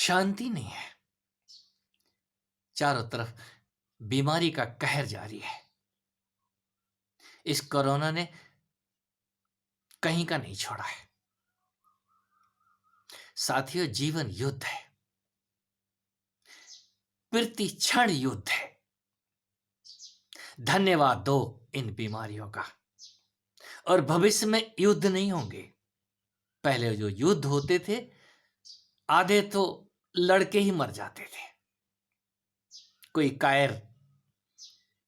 शांति नहीं है। चारों तरफ बीमारी का कहर जारी है। इस कोरोना ने कहीं का नहीं छोड़ा है। साथियों, जीवन युद्ध है, प्रति क्षण युद्ध है। धन्यवाद दो इन बीमारियों का। और भविष्य में युद्ध नहीं होंगे। पहले जो युद्ध होते थे, आधे तो लड़के ही मर जाते थे। कोई कायर,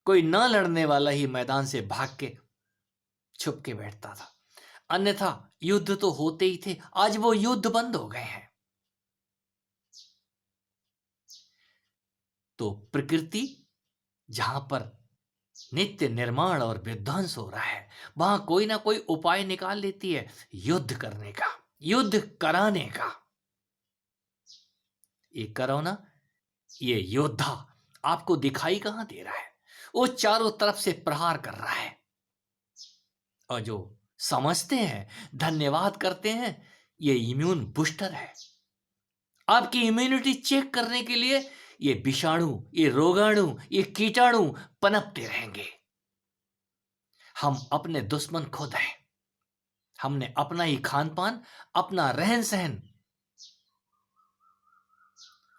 कोई न लड़ने वाला ही मैदान से भाग के छुप के बैठता था। अन्यथा युद्ध तो होते ही थे। आज वो युद्ध बंद हो गए हैं। तो प्रकृति जहां पर नित्य निर्माण और विध्वंस हो रहा है, वहां कोई ना कोई उपाय निकाल लेती है युद्ध करने का, युद्ध कराने का। ये कोरोना, ये योद्धा आपको दिखाई कहां दे रहा है? वो चारों तरफ से प्रहार कर रहा है। और जो समझते हैं, धन्यवाद करते हैं, ये इम्यून बूस्टर है। आपकी इम्यूनिटी चेक करने के लिए ये विषाणु, ये रोगाणु, ये कीटाणु पनपते रहेंगे। हम अपने दुश्मन खुद हैं। हमने अपना ही खान पान, अपना रहन सहन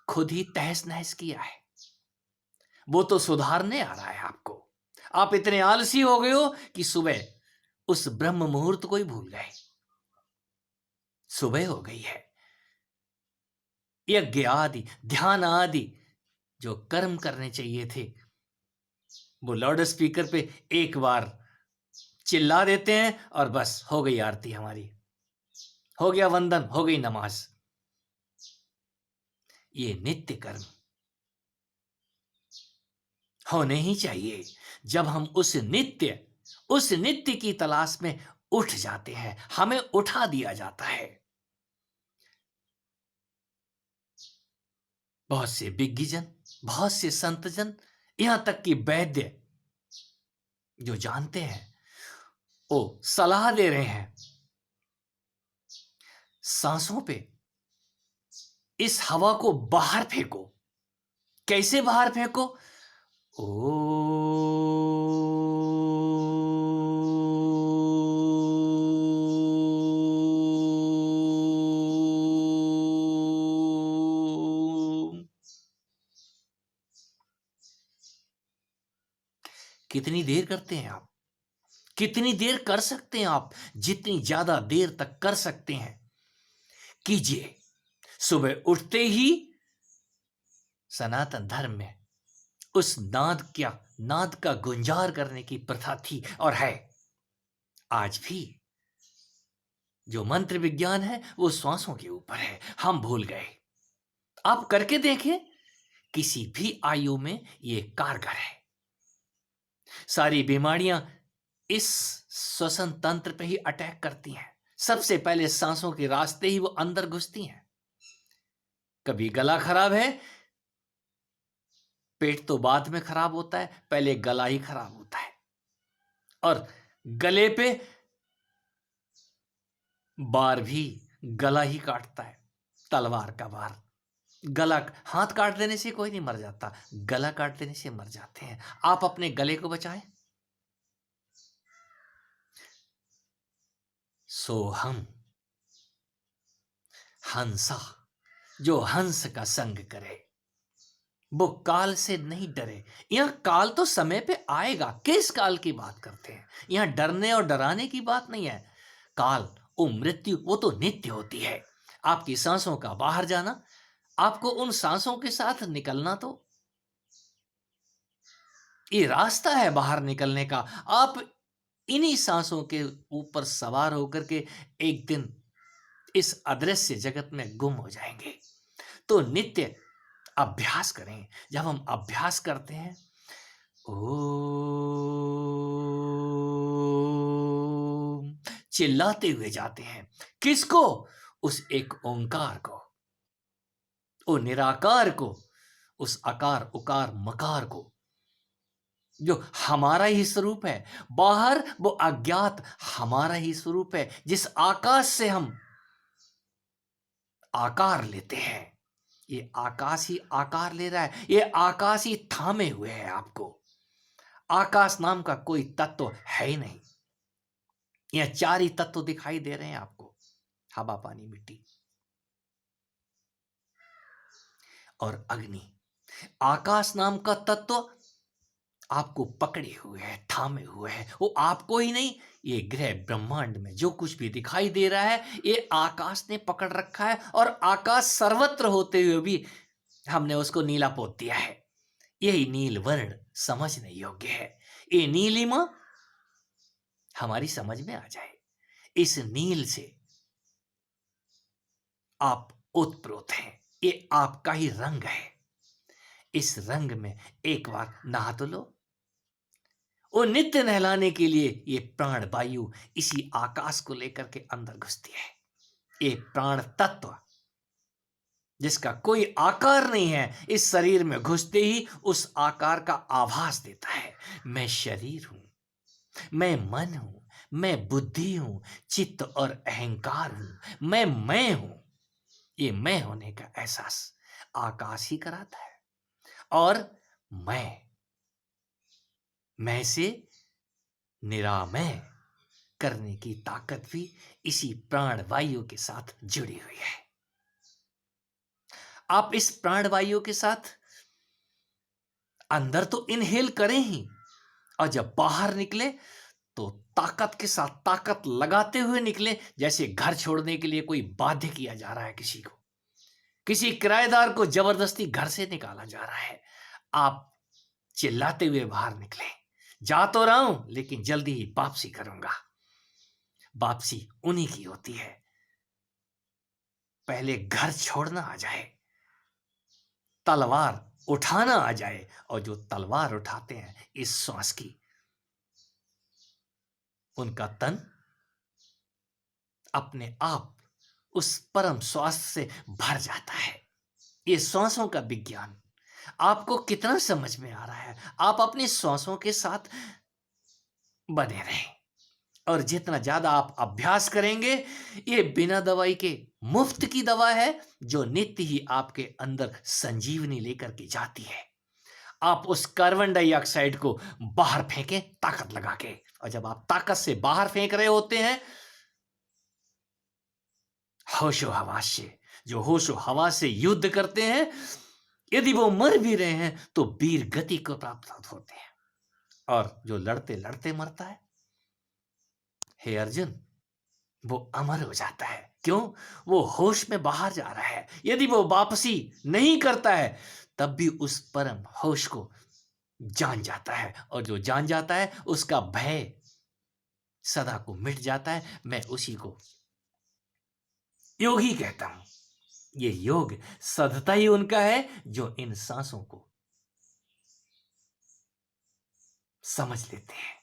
खुद ही तहस नहस किया है। वो तो सुधारने आ रहा है आपको। आप इतने आलसी हो गए हो कि सुबह उस ब्रह्म मुहूर्त को ही भूल गए। सुबह हो गई है। यज्ञ आदि, ध्यान आदि जो कर्म करने चाहिए थे, वो लाउड स्पीकर पे एक बार चिल्ला देते हैं और बस हो गई आरती हमारी, हो गया वंदन, हो गई नमाज। ये नित्य कर्म होने ही चाहिए। जब हम उस नित्य की तलाश में उठ जाते हैं, हमें उठा दिया जाता है। बहुत से विज्ञजन, बहुत से संतजन, यहां तक कि वैद्य जो जानते हैं, वो सलाह दे रहे हैं, सांसों पे इस हवा को बाहर फेंको। कैसे बाहर फेंको? ओ कितनी देर करते हैं आप? कितनी देर कर सकते हैं आप? जितनी ज्यादा देर तक कर सकते हैं कीजिए। सुबह उठते ही सनातन धर्म में उस नाद का गुंजार करने की प्रथा थी और है। आज भी जो मंत्र विज्ञान है वो श्वासों के ऊपर है। हम भूल गए। आप करके देखें, किसी भी आयु में ये कारगर है। सारी बीमारियां इस श्वसन तंत्र पे ही अटैक करती हैं। सबसे पहले सांसों के रास्ते ही वो अंदर घुसती हैं। कभी गला खराब है, पेट तो बाद में खराब होता है, पहले गला ही खराब होता है। और गले पे बार भी गला ही काटता है, तलवार का वार। गला, हाथ काट देने से कोई नहीं मर जाता, गला काट देने से मर जाते हैं। आप अपने गले को बचाएं। सोहम हंसा, जो हंस का संग करे वो काल से नहीं डरे। यहां काल तो समय पे आएगा। किस काल की बात करते हैं? यहां डरने और डराने की बात नहीं है। काल, वो मृत्यु, वो तो नित्य होती है। आपकी सांसों का बाहर जाना, आपको उन सांसों के साथ निकलना, तो ये रास्ता है बाहर निकलने का। आप इन्हीं सांसों के ऊपर सवार होकर के एक दिन इस अदृश्य जगत में गुम हो जाएंगे। तो नित्य अभ्यास करें। जब हम अभ्यास करते हैं, ओम चिल्लाते हुए जाते हैं। किसको? उस एक ओंकार को, ओ निराकार को, उस आकार उकार मकार को, जो हमारा ही स्वरूप है। बाहर वो अज्ञात हमारा ही स्वरूप है, जिस आकाश से हम आकार लेते हैं। ये आकाश ही आकार ले रहा है, ये आकाश ही थामे हुए है आपको। आकाश नाम का कोई तत्व है ही नहीं। ये चार ही तत्व दिखाई दे रहे हैं आपको, हवा, पानी, मिट्टी और अग्नि। आकाश नाम का तत्व आपको पकड़े हुए है, थामे हुए है। वो आपको ही नहीं, ये ग्रह ब्रह्मांड में जो कुछ भी दिखाई दे रहा है, ये आकाश ने पकड़ रखा है। और आकाश सर्वत्र होते हुए भी हमने उसको नीला पोत दिया है। यही नील वर्ण समझने योग्य है। ये नीलिमा हमारी समझ में आ जाए। इस नील से आप ओतप्रोत हैं, ये आपका ही रंग है। इस रंग में एक बार नहा तो लो। वो नित्य नहलाने के लिए ये प्राण वायु इसी आकाश को लेकर के अंदर घुसती है। ये प्राण तत्व जिसका कोई आकार नहीं है, इस शरीर में घुसते ही उस आकार का आभास देता है। मैं शरीर हूं, मैं मन हूं, मैं बुद्धि हूं, चित्त और अहंकार हूं, मैं हूं। ये मैं होने का एहसास आकाश ही कराता है। और मैं से निरामय करने की ताकत भी इसी प्राण वायु के साथ जुड़ी हुई है। आप इस प्राण वायु के साथ अंदर तो इनहेल करें ही, और जब बाहर निकले तो ताकत के साथ ताकत लगाते हुए निकले, जैसे घर छोड़ने के लिए कोई बाध्य किया जा रहा है किसी को, किसी किराएदार को जबरदस्ती घर से निकाला जा रहा है। आप चिल्लाते हुए बाहर निकले, जा तो रहा हूं लेकिन जल्दी ही वापसी करूंगा। वापसी उन्हीं की होती है, पहले घर छोड़ना आ जाए, तलवार उठाना आ जाए। और जो तलवार उठाते हैं इस श्वास की, उनका तन अपने आप उस परम श्वास से भर जाता है। ये श्वासों का विज्ञान आपको कितना समझ में आ रहा है? आप अपनी श्वासों के साथ बने रहें, और जितना ज्यादा आप अभ्यास करेंगे, ये बिना दवाई के मुफ्त की दवा है, जो नित्य ही आपके अंदर संजीवनी लेकर के जाती है। आप उस कार्बन डाइऑक्साइड को बाहर फेंकें ताकत लगा के, और जब आप ताकत से बाहर फेंक रहे होते हैं, होशो हवास से, जो होशो हवास से युद्ध करते हैं, यदि वो मर भी रहे हैं तो वीर गति को प्राप्त होते हैं। और जो लड़ते लड़ते मरता है, हे अर्जुन, वो अमर हो जाता है। क्यों? वो होश में बाहर जा रहा है। यदि वो वापसी नहीं करता है, तब भी उस परम होश को जान जाता है, और जो जान जाता है उसका भय सदा को मिट जाता है। मैं उसी को योगी कहता हूं। ये योग सधता ही उनका है जो इन सांसों को समझ लेते हैं।